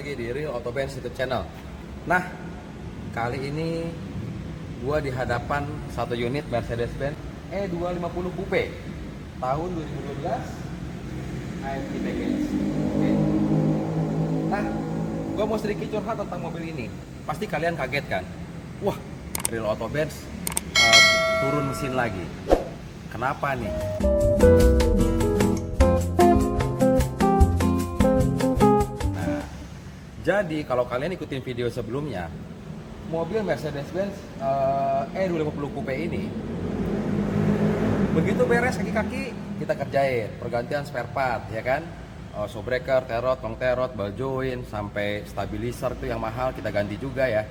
lagi di Real Auto Benz YouTube channel. Nah, kali ini gua di hadapan satu unit Mercedes-Benz E250 Coupe tahun 2012 AMG package. Oke. Nah, gua mau sedikit curhat tentang mobil ini. Pasti kalian kaget kan? Wah, Real Auto Benz turun mesin lagi. Kenapa nih? Jadi kalau kalian ikutin video sebelumnya, mobil Mercedes-Benz E250 Coupe ini begitu beres kaki-kaki kita kerjain, pergantian spare part ya kan, shock breaker, terot, long terot, ball joint, sampai stabilizer tuh yang mahal kita ganti juga ya.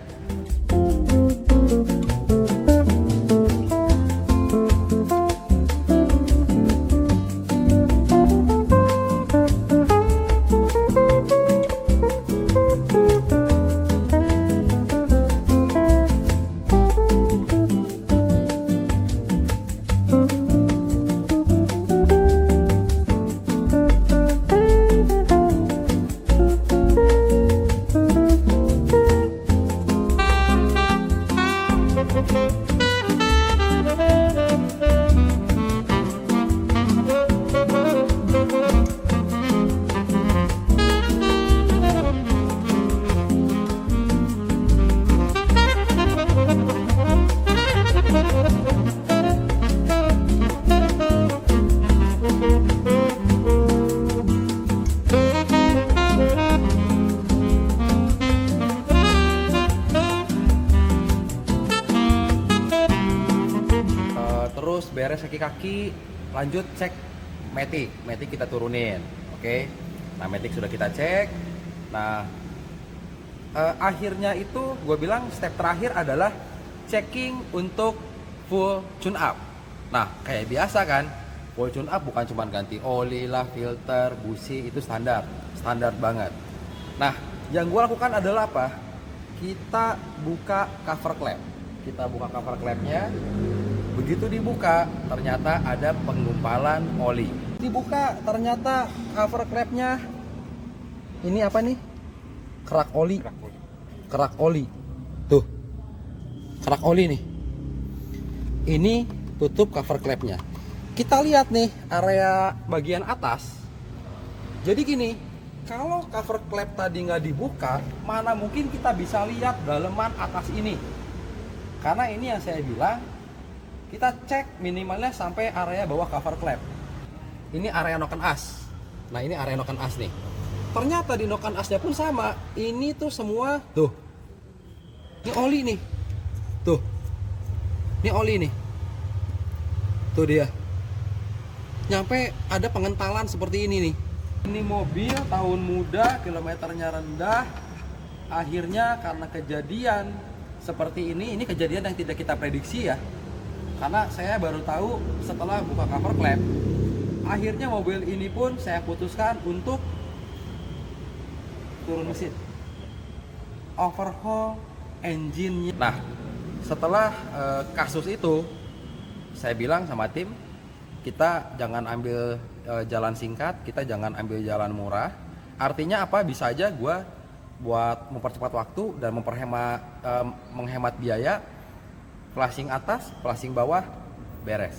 Terus beres kaki-kaki, lanjut cek matic kita turunin, oke. Nah, matic sudah kita cek. Nah, akhirnya itu gue bilang step terakhir adalah checking untuk full tune up. Nah, kayak biasa kan, full tune up bukan cuma ganti oli lah, filter, busi, itu standar banget. Nah, yang gue lakukan adalah apa? Kita buka cover klep. Klapnya. Begitu dibuka, ternyata ada penggumpalan oli. Dibuka, ternyata cover klapnya ini apa nih? Kerak oli. Tuh, kerak oli nih. Ini tutup cover klapnya. Kita lihat nih area bagian atas. Jadi gini, kalau cover klep tadi nggak dibuka, mana mungkin kita bisa lihat daleman atas ini. Karena ini yang saya bilang, kita cek minimalnya sampai area bawah cover klep. Ini area noken as. Nah, ini area noken as nih. Ternyata di noken asnya pun sama. Ini tuh semua tuh. Ini oli nih. Tuh. Ini oli nih. Tuh dia. Nyampe ada pengentalan seperti ini nih. Ini mobil tahun muda, kilometernya rendah. Akhirnya karena kejadian seperti ini kejadian yang tidak kita prediksi ya. Karena saya baru tahu setelah buka cover klep. Akhirnya mobil ini pun saya putuskan untuk turun mesin, overhaul engine-nya. Nah, setelah kasus itu, saya bilang sama tim, kita jangan ambil jalan singkat, kita jangan ambil jalan murah. Artinya apa? Bisa aja gue buat mempercepat waktu dan menghemat biaya. Flashing atas, flashing bawah, beres.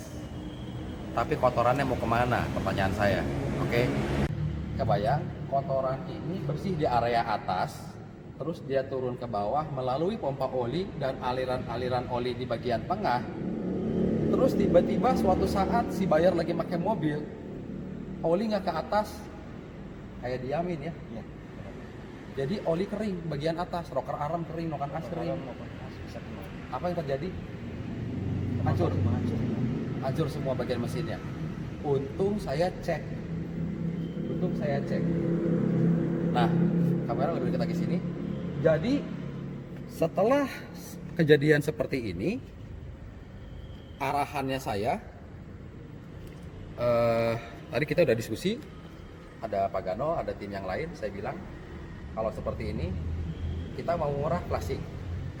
Tapi kotorannya mau kemana? Pertanyaan saya. Oke. Kebayang, kotoran ini bersih di area atas, terus dia turun ke bawah melalui pompa oli dan aliran-aliran oli di bagian tengah. Terus tiba-tiba suatu saat si buyer lagi pakai mobil, oli nggak ke atas, kayak diamin ya. Jadi oli kering bagian atas, rocker arm kering, noken as kering. Apa yang terjadi? Hancur semua bagian mesinnya. Untung saya cek. Nah, kamera lebih dekat lagi sini. Jadi setelah kejadian seperti ini, arahannya saya tadi kita udah diskusi, ada Pak Gano, ada tim yang lain. Saya bilang kalau seperti ini kita mau murah flashing,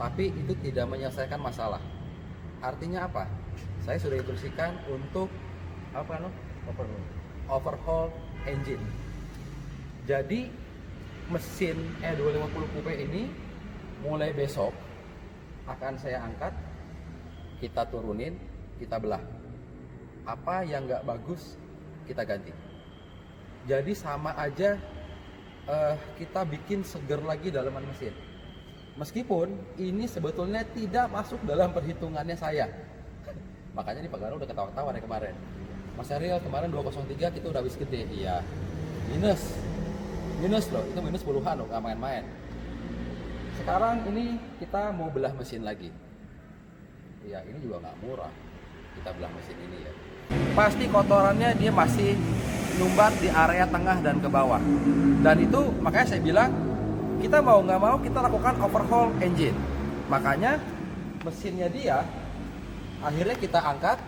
tapi itu tidak menyelesaikan masalah. Artinya apa? Saya sudah instruksikan untuk overhaul engine. Jadi mesin E250 Coupe ini mulai besok akan saya angkat, kita turunin, kita belah. Apa yang nggak bagus kita ganti. Jadi sama aja kita bikin seger lagi dalaman mesin. Meskipun ini sebetulnya tidak masuk dalam perhitungannya saya. Makanya nih Pak Garo udah ketawa-tawa dari kemarin. Mas Ariel kemarin 203 kita udah habis gede. Iya. Minus loh, itu minus puluhan loh, nggak main-main. Sekarang ini kita mau belah mesin lagi. Iya, ini juga nggak murah. Kita belah mesin ini ya. Pasti kotorannya dia masih numbat di area tengah dan ke bawah. Dan itu makanya saya bilang kita mau nggak mau kita lakukan overhaul engine. Makanya mesinnya dia akhirnya kita angkat,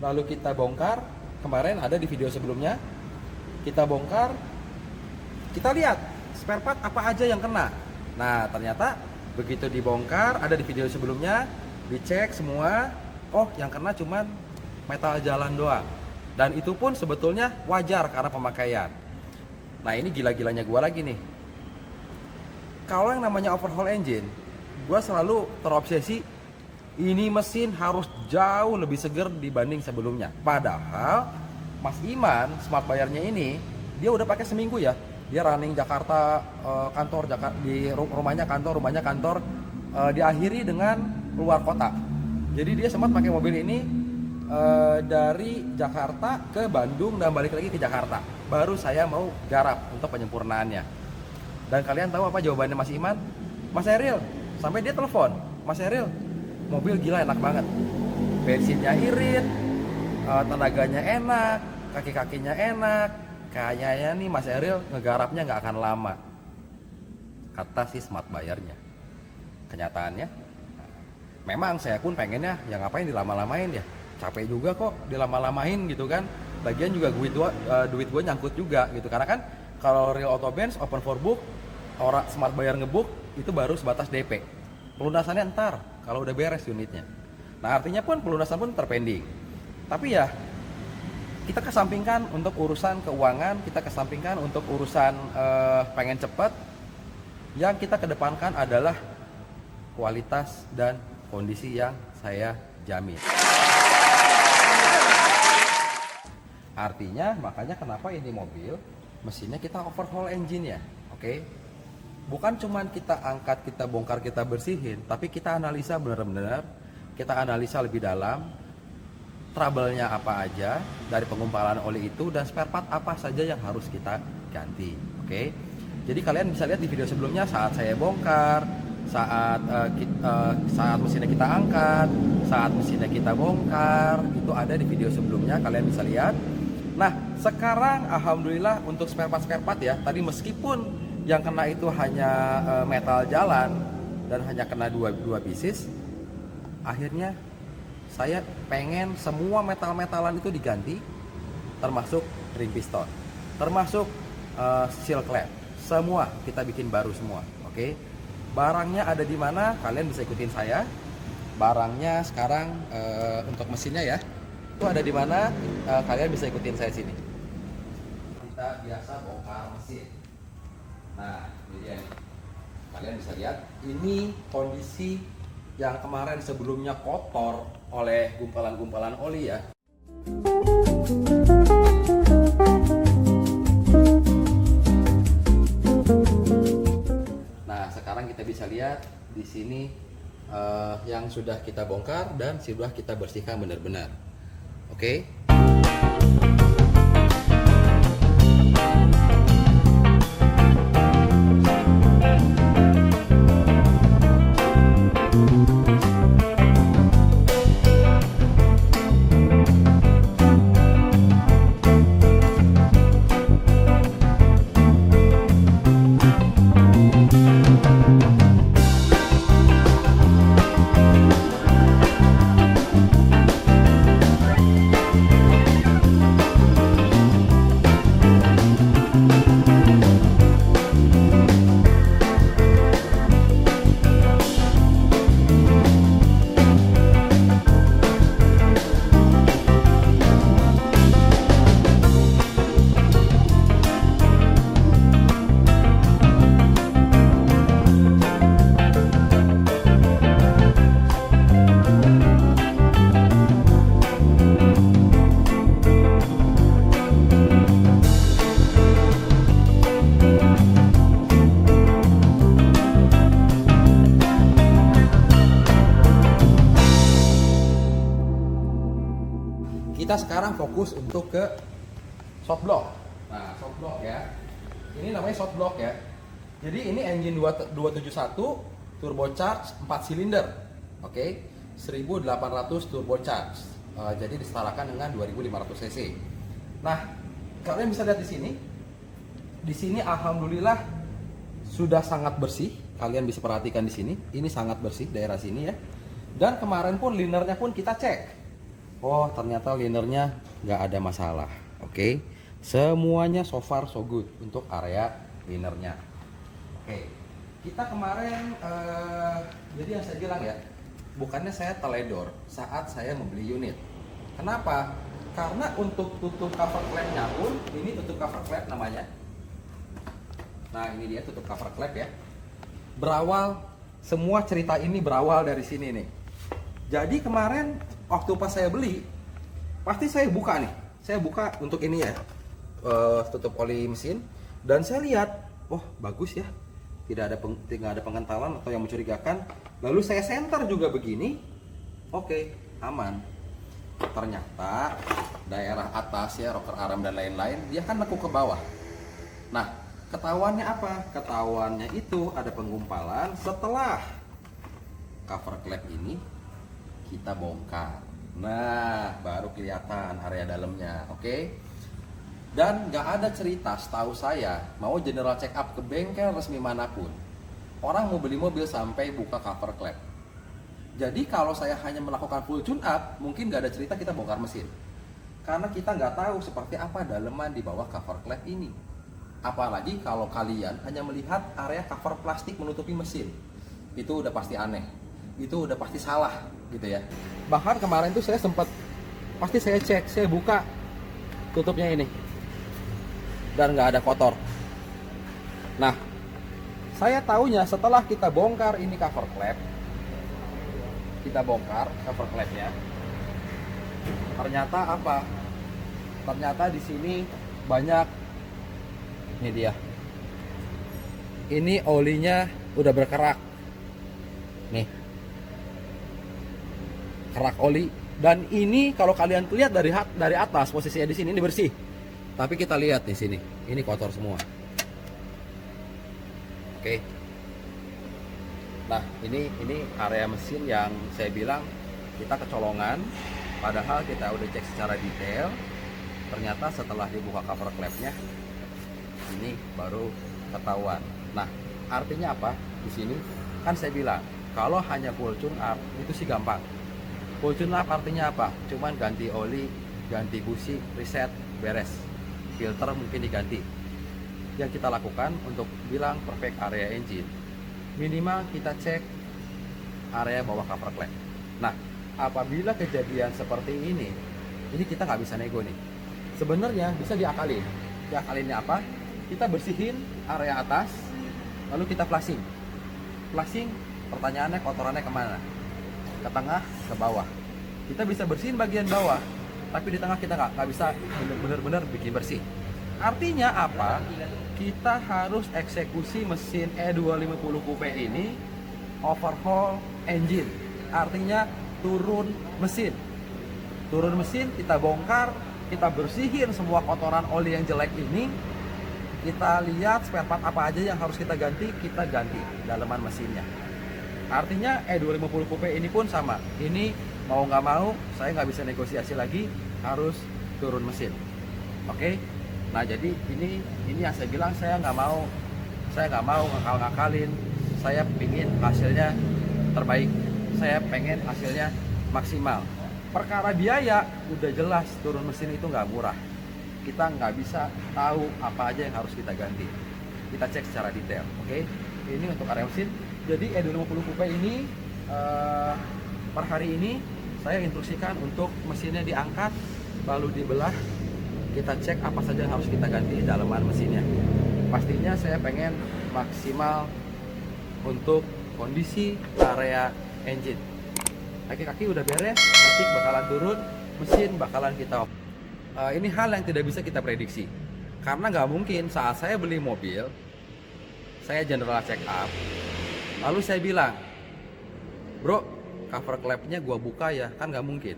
lalu kita bongkar. Kemarin ada di video sebelumnya, kita bongkar, kita lihat spare part apa aja yang kena. Nah ternyata begitu dibongkar, ada di video sebelumnya, dicek semua, oh yang kena cuman metal jalan doang. Dan itu pun sebetulnya wajar karena pemakaian. Nah ini gila-gilanya gue lagi nih. Kalau yang namanya overhaul engine, gue selalu terobsesi ini mesin harus jauh lebih seger dibanding sebelumnya. Padahal Mas Iman Smart Bayarnya ini dia udah pakai seminggu ya. Dia running Jakarta, kantor di rumahnya kantor, diakhiri dengan luar kota. Jadi dia sempat pakai mobil ini dari Jakarta ke Bandung dan balik lagi ke Jakarta. Baru saya mau garap untuk penyempurnaannya. Dan kalian tahu apa jawabannya Mas Iman? Mas Eril, sampai dia telepon, Mas Eril, mobil gila enak banget. Bensinnya irit, tenaganya enak, kaki-kakinya enak. Kayaknya nih Mas Eril ngegarapnya nggak akan lama. Kata si Smart Bayarnya. Kenyataannya, memang saya pun pengennya ya ngapain dilama-lamain ya. Capek juga kok dilama-lamain gitu kan. Lagian juga duit gua nyangkut juga gitu. Karena kan kalau Real Auto Benz open for book, orang Smart Bayar ngebook itu baru sebatas DP. Pelunasannya ntar kalau udah beres unitnya. Nah artinya pun pelunasan pun terpending. Tapi ya kita kesampingkan untuk urusan keuangan, kita kesampingkan untuk urusan pengen cepat. Yang kita kedepankan adalah kualitas dan kondisi yang saya jamin. Artinya makanya kenapa ini mobil mesinnya kita overhaul engine ya, oke? Bukan cuman kita angkat, kita bongkar, kita bersihin, tapi kita analisa benar-benar, kita analisa lebih dalam, trouble-nya apa aja dari penggumpalan oli itu dan spare part apa saja yang harus kita ganti, oke? Jadi kalian bisa lihat di video sebelumnya saat saya bongkar, saat mesinnya kita angkat, saat mesinnya kita bongkar, itu ada di video sebelumnya, kalian bisa lihat. Nah sekarang alhamdulillah untuk spare part ya, tadi meskipun yang kena itu hanya metal jalan dan hanya kena dua pieces, akhirnya saya pengen semua metal-metalan itu diganti, termasuk ring piston, termasuk seal clamp, semua kita bikin baru semua, oke? Barangnya ada di mana? Kalian bisa ikutin saya. Barangnya sekarang untuk mesinnya ya, itu ada di mana? Kalian bisa ikutin saya sini. Kita biasa bongkar mesin. Nah, ini dia nih. Kalian bisa lihat, ini kondisi yang kemarin sebelumnya kotor oleh gumpalan-gumpalan oli ya. Nah, sekarang kita bisa lihat di sini yang sudah kita bongkar dan sudah kita bersihkan benar-benar. Oke. Kita sekarang fokus untuk ke short block. Nah, short block ya. Ini namanya short block ya. Jadi ini engine 271 turbocharged 4 silinder. Oke. 1800 turbocharged. Jadi disetarakan dengan 2500 cc. Nah, kalian bisa lihat di sini. Di sini alhamdulillah sudah sangat bersih. Kalian bisa perhatikan di sini. Ini sangat bersih daerah sini ya. Dan kemarin pun linernya pun kita cek. Oh, ternyata linernya nggak ada masalah. Oke. Semuanya so far so good untuk area linernya. Oke. Kita kemarin jadi yang saya bilang ya, bukannya saya teledor saat saya membeli unit. Kenapa? Karena untuk tutup cover flap-nya pun, ini tutup cover flap namanya. Nah, ini dia tutup cover flap ya. Berawal, semua cerita ini berawal dari sini nih. Jadi kemarin waktu pas saya beli, pasti saya buka nih. Saya buka untuk ini ya, tutup oli mesin. Dan saya lihat, oh bagus ya. Tidak ada pengentalan atau yang mencurigakan. Lalu saya senter juga begini. Oke, aman. Ternyata daerah atas ya, rocker arm dan lain-lain, dia kan nekuk ke bawah. Nah, ketahuannya apa? Ketahuannya itu ada penggumpalan setelah cover klep ini kita bongkar. Nah, baru kelihatan area dalamnya, oke? Dan nggak ada cerita, setahu saya, mau general check up ke bengkel resmi manapun, orang mau beli mobil sampai buka cover klep. Jadi kalau saya hanya melakukan full tune up, mungkin nggak ada cerita kita bongkar mesin. Karena kita nggak tahu seperti apa daleman di bawah cover klep ini. Apalagi kalau kalian hanya melihat area cover plastik menutupi mesin. Itu udah pasti aneh. Itu udah pasti salah gitu ya. Bahkan kemarin tuh saya sempat, pasti saya cek, saya buka tutupnya ini. Dan nggak ada kotor. Nah, saya taunya setelah kita bongkar ini cover klep, kita bongkar cover klepnya, ternyata apa? Ternyata di sini banyak, ini dia. Ini olinya udah berkerak, nih, kerak oli. Dan ini kalau kalian lihat dari atas posisinya di sini ini bersih, tapi kita lihat di sini, ini kotor semua. Oke. Nah, ini area mesin yang saya bilang kita kecolongan, padahal kita udah cek secara detail. Ternyata setelah dibuka cover klepnya, ini baru ketahuan. Nah, artinya apa? Di sini kan saya bilang kalau hanya full tune up itu sih gampang. Full tune up artinya apa? Cuman ganti oli, ganti busi, reset, beres. Filter mungkin diganti. Yang kita lakukan untuk bilang perfect area engine, minimal kita cek area bawah cover klep. Nah, apabila kejadian seperti ini kita nggak bisa nego nih. Sebenarnya bisa diakalin. Diakalinnya apa? Kita bersihin area atas, lalu kita flushing. Flushing, pertanyaannya kotorannya kemana? Ke tengah, ke bawah. Kita bisa bersihin bagian bawah, tapi di tengah kita nggak bisa benar-benar bikin bersih. Artinya apa? Kita harus eksekusi mesin E250 Coupe ini overhaul engine. Artinya turun mesin. Turun mesin, kita bongkar, kita bersihin semua kotoran oli yang jelek ini. Kita lihat spare part apa aja yang harus kita ganti daleman mesinnya. Artinya E250 Coupe ini pun sama. Ini mau nggak mau, saya nggak bisa negosiasi lagi, harus turun mesin. Oke? Nah, jadi ini yang saya bilang, saya nggak mau ngakal-ngakalin. Saya pingin hasilnya terbaik. Saya pengen hasilnya maksimal. Perkara biaya udah jelas, turun mesin itu nggak murah. Kita nggak bisa tahu apa aja yang harus kita ganti. Kita cek secara detail. Oke? Ini untuk area mesin. Jadi E250 Coupe ini per hari ini saya instruksikan untuk mesinnya diangkat, lalu dibelah. Kita cek apa saja yang harus kita ganti daleman mesinnya. Pastinya saya pengen maksimal untuk kondisi area engine. Kaki-kaki udah beres, nanti bakalan turun, mesin bakalan kita ini hal yang tidak bisa kita prediksi. Karena nggak mungkin saat saya beli mobil, saya general check up, lalu saya bilang, bro, cover klepnya gua buka ya, kan nggak mungkin.